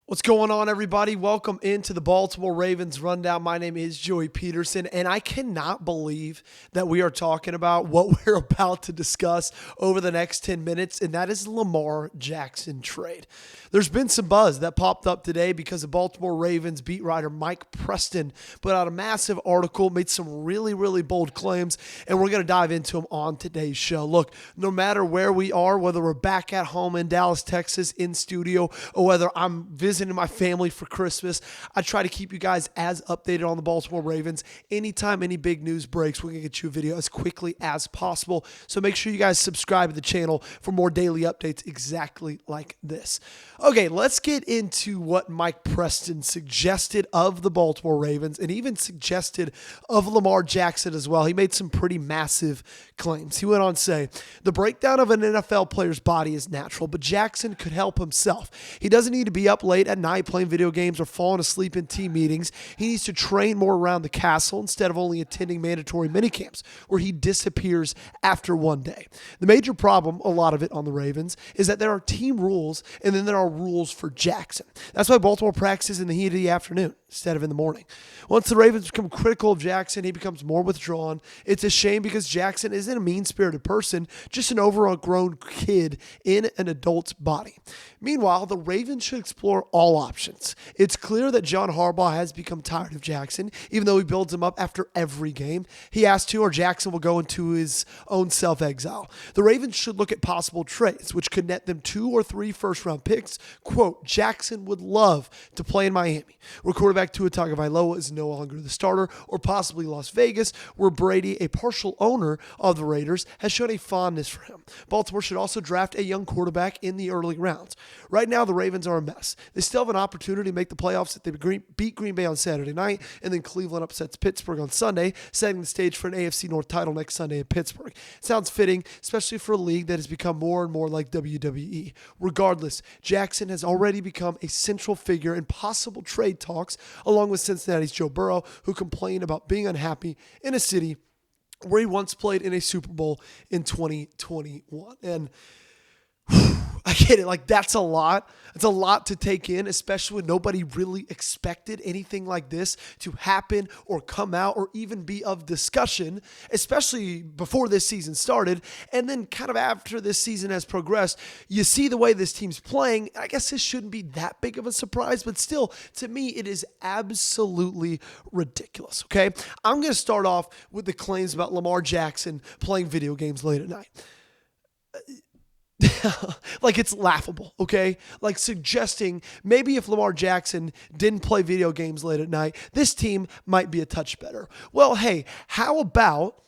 What's going on, everybody? Welcome into the Baltimore Ravens Rundown. My name is Joey Petersen, and I cannot believe that we are talking about what we're about to discuss over the next 10 minutes, and that is the Lamar Jackson trade. There's been some buzz that popped up today because the Baltimore Ravens beat writer Mike Preston put out a massive article, made some really bold claims, and we're going to dive into them on today's show. Look, no matter where we are, whether we're back at home in Dallas, Texas, in studio, or whether I'm visiting my family for Christmas, I try to keep you guys as updated on the Baltimore Ravens. Anytime any big news breaks, we're going to get you a video as quickly as possible. So make sure you guys subscribe to the channel for more daily updates exactly like this. Okay, let's get into what Mike Preston suggested of the Baltimore Ravens and even suggested of Lamar Jackson as well. He made some pretty massive claims. He went on to say, the breakdown of an NFL player's body is natural, but Jackson could help himself. He doesn't need to be up late at night playing video games or falling asleep in team meetings. He needs to train more around the castle instead of only attending mandatory minicamps where he disappears after one day. The major problem, a lot of it on the Ravens, is that there are team rules and then there are rules for Jackson. That's why Baltimore practices in the heat of the afternoon instead of in the morning. Once the Ravens become critical of Jackson, he becomes more withdrawn. It's a shame because Jackson isn't a mean-spirited person, just an overgrown kid in an adult's body. Meanwhile, the Ravens should explore all options. It's clear that John Harbaugh has become tired of Jackson, even though he builds him up after every game. He has to, or Jackson will go into his own self-exile. The Ravens should look at possible trades, which could net them 2 or 3 first-round picks. Quote, Jackson would love to play in Miami, where quarterback Tua Tagovailoa is no longer the starter, or possibly Las Vegas, where Brady, a partial owner of the Raiders, has shown a fondness for him. Baltimore should also draft a young quarterback in the early rounds. Right now, the Ravens are a mess. They still have an opportunity to make the playoffs if they beat Green Bay on Saturday night, and then Cleveland upsets Pittsburgh on Sunday, setting the stage for an AFC North title next Sunday in Pittsburgh. Sounds fitting, especially for a league that has become more and more like WWE. Regardless, Jackson has already become a central figure in possible trade talks, along with Cincinnati's Joe Burrow, who complained about being unhappy in a city where he once played in a Super Bowl in 2021. And I get it. Like, that's a lot. It's a lot to take in, especially when nobody really expected anything like this to happen or come out or even be of discussion, especially before this season started. And then kind of after this season has progressed, you see the way this team's playing. I guess this shouldn't be that big of a surprise, but still, to me, it is absolutely ridiculous, okay? I'm going to start off with the claims about Lamar Jackson playing video games late at night. Like, it's laughable, okay? Like, suggesting maybe if Lamar Jackson didn't play video games late at night, this team might be a touch better. Well, hey, how about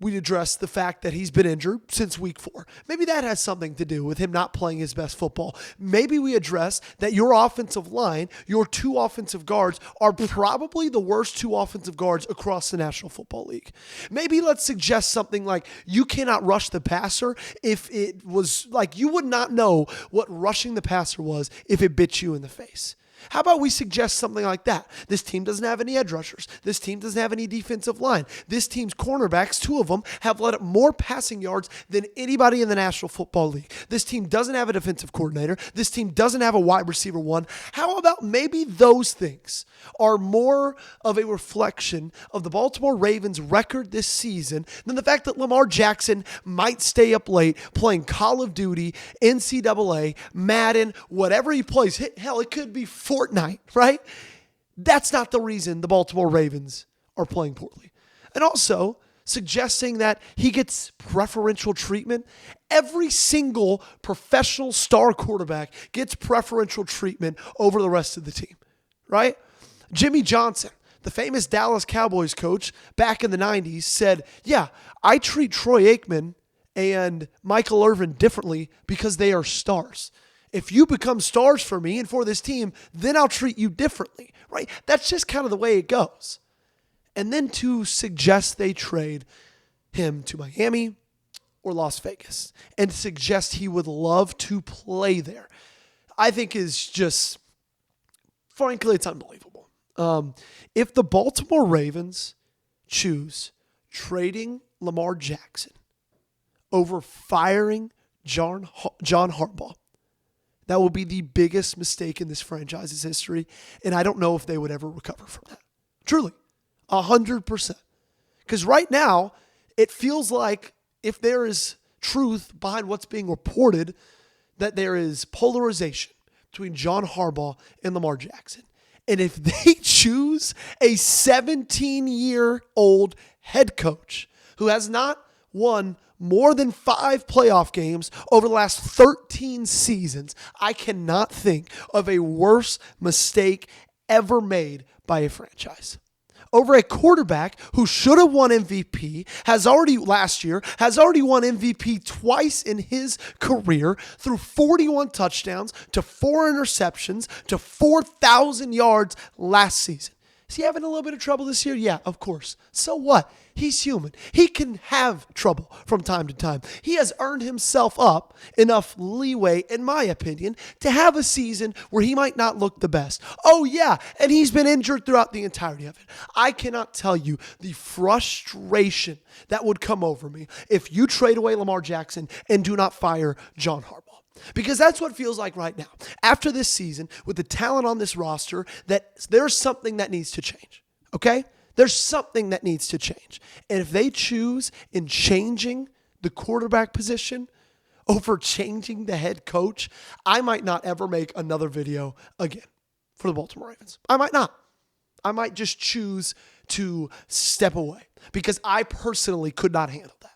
we address the fact that he's been injured since week 4. Maybe that has something to do with him not playing his best football. Maybe we address that your offensive line, your 2 offensive guards, are probably the worst 2 offensive guards across the National Football League. Maybe let's suggest something like you cannot rush the passer if it was like you would not know what rushing the passer was if it bit you in the face. How about we suggest something like that? This team doesn't have any edge rushers. This team doesn't have any defensive line. This team's cornerbacks, 2 of them, have let up more passing yards than anybody in the National Football League. This team doesn't have a defensive coordinator. This team doesn't have a wide receiver 1. How about maybe those things are more of a reflection of the Baltimore Ravens' record this season than the fact that Lamar Jackson might stay up late playing Call of Duty, NCAA, Madden, whatever he plays. Hell, it could be Fortnite, right? That's not the reason the Baltimore Ravens are playing poorly. And also, suggesting that he gets preferential treatment. Every single professional star quarterback gets preferential treatment over the rest of the team, right? Jimmy Johnson, the famous Dallas Cowboys coach back in the 90s, said, yeah, I treat Troy Aikman and Michael Irvin differently because they are stars. If you become stars for me and for this team, then I'll treat you differently, right? That's just kind of the way it goes. And then to suggest they trade him to Miami or Las Vegas and suggest he would love to play there, I think is just, frankly, it's unbelievable. If the Baltimore Ravens choose trading Lamar Jackson over firing John Harbaugh, That will be the biggest mistake in this franchise's history, and I don't know if they would ever recover from that. Truly, 100%. Because right now, it feels like if there is truth behind what's being reported, that there is polarization between John Harbaugh and Lamar Jackson. And if they choose a 17-year-old head coach who has not won more than 5 playoff games over the last 13 seasons, I cannot think of a worse mistake ever made by a franchise. Over a quarterback who should have won MVP, last year, has already won MVP twice in his career, threw 41 touchdowns to 4 interceptions to 4,000 yards last season. Is he having a little bit of trouble this year? Yeah, of course. So what? He's human. He can have trouble from time to time. He has earned himself up enough leeway, in my opinion, to have a season where he might not look the best. Oh, yeah, and he's been injured throughout the entirety of it. I cannot tell you the frustration that would come over me if you trade away Lamar Jackson and do not fire John Harbaugh. Because that's what it feels like right now. After this season, with the talent on this roster, that there's something that needs to change, okay? There's something that needs to change. And if they choose in changing the quarterback position over changing the head coach, I might not ever make another video again for the Baltimore Ravens. I might not. I might just choose to step away because I personally could not handle that.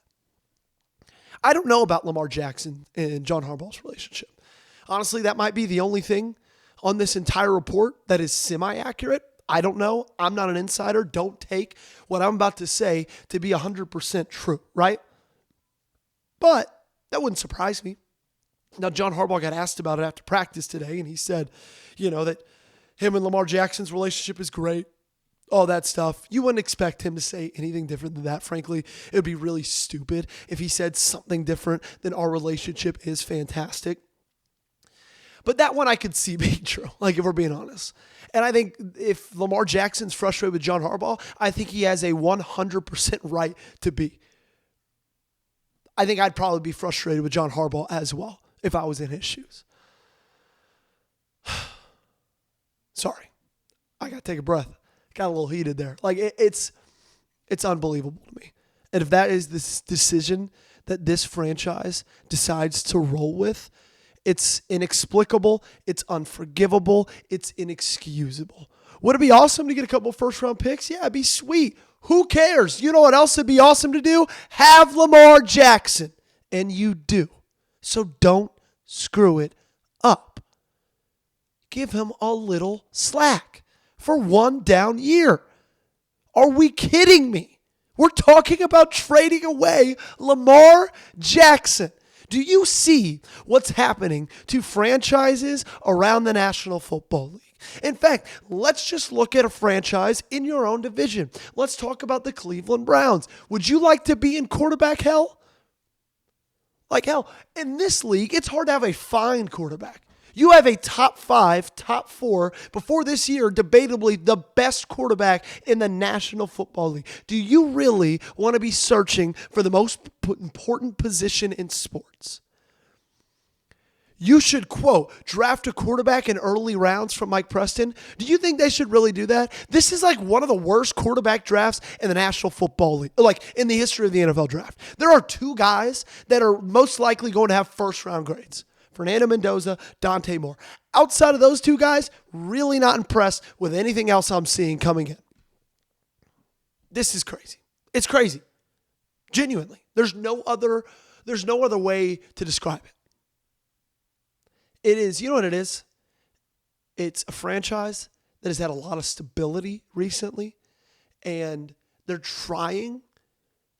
I don't know about Lamar Jackson and John Harbaugh's relationship. Honestly, that might be the only thing on this entire report that is semi-accurate. I don't know. I'm not an insider. Don't take what I'm about to say to be 100% true, right? But that wouldn't surprise me. Now, John Harbaugh got asked about it after practice today, and he said, that him and Lamar Jackson's relationship is great, all that stuff. You wouldn't expect him to say anything different than that, frankly. It would be really stupid if he said something different than our relationship is fantastic. But that one I could see being true, if we're being honest. And I think if Lamar Jackson's frustrated with John Harbaugh, I think he has a 100% right to be. I think I'd probably be frustrated with John Harbaugh as well if I was in his shoes. Sorry. I got to take a breath. Got a little heated there. It's unbelievable to me. And if that is this decision that this franchise decides to roll with, it's inexplicable, it's unforgivable, it's inexcusable. Would it be awesome to get a couple first-round picks? Yeah, it'd be sweet. Who cares? You know what else would be awesome to do? Have Lamar Jackson. And you do. So don't screw it up. Give him a little slack for one down year. Are we kidding me? We're talking about trading away Lamar Jackson. Do you see what's happening to franchises around the National Football League? In fact, let's just look at a franchise in your own division. Let's talk about the Cleveland Browns. Would you like to be in quarterback hell? Hell, in this league, it's hard to have a fine quarterback. You have a top 5, top 4, before this year, debatably the best quarterback in the National Football League. Do you really want to be searching for the most important position in sports? You should, quote, draft a quarterback in early rounds from Mike Preston. Do you think they should really do that? This is one of the worst quarterback drafts in the National Football League, in the history of the NFL draft. There are 2 guys that are most likely going to have first-round grades. Fernando Mendoza, Dante Moore. Outside of those 2 guys, really not impressed with anything else I'm seeing coming in. This is crazy. It's crazy. Genuinely. There's no other way to describe it. It is, you know what it is? It's a franchise that has had a lot of stability recently, and they're trying.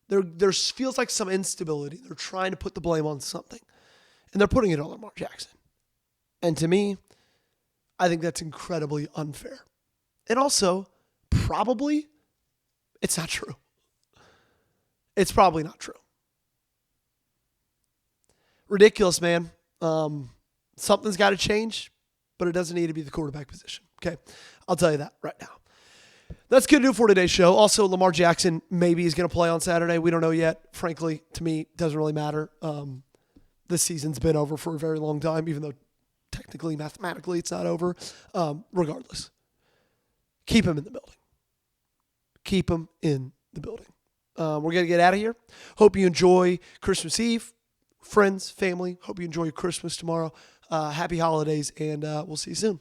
There feels like some instability. They're trying to put the blame on something. And they're putting it on Lamar Jackson. And to me, I think that's incredibly unfair. And also, probably, it's not true. It's probably not true. Ridiculous, man. Something's got to change, but it doesn't need to be the quarterback position. Okay? I'll tell you that right now. That's going to do it for today's show. Also, Lamar Jackson maybe is going to play on Saturday. We don't know yet. Frankly, to me, it doesn't really matter. This season's been over for a very long time, even though technically technically, mathematically, it's not over. Regardless, keep him in the building. Keep him in the building. We're going to get out of here. Hope you enjoy Christmas Eve. Friends, family, hope you enjoy your Christmas tomorrow. Happy holidays, and we'll see you soon.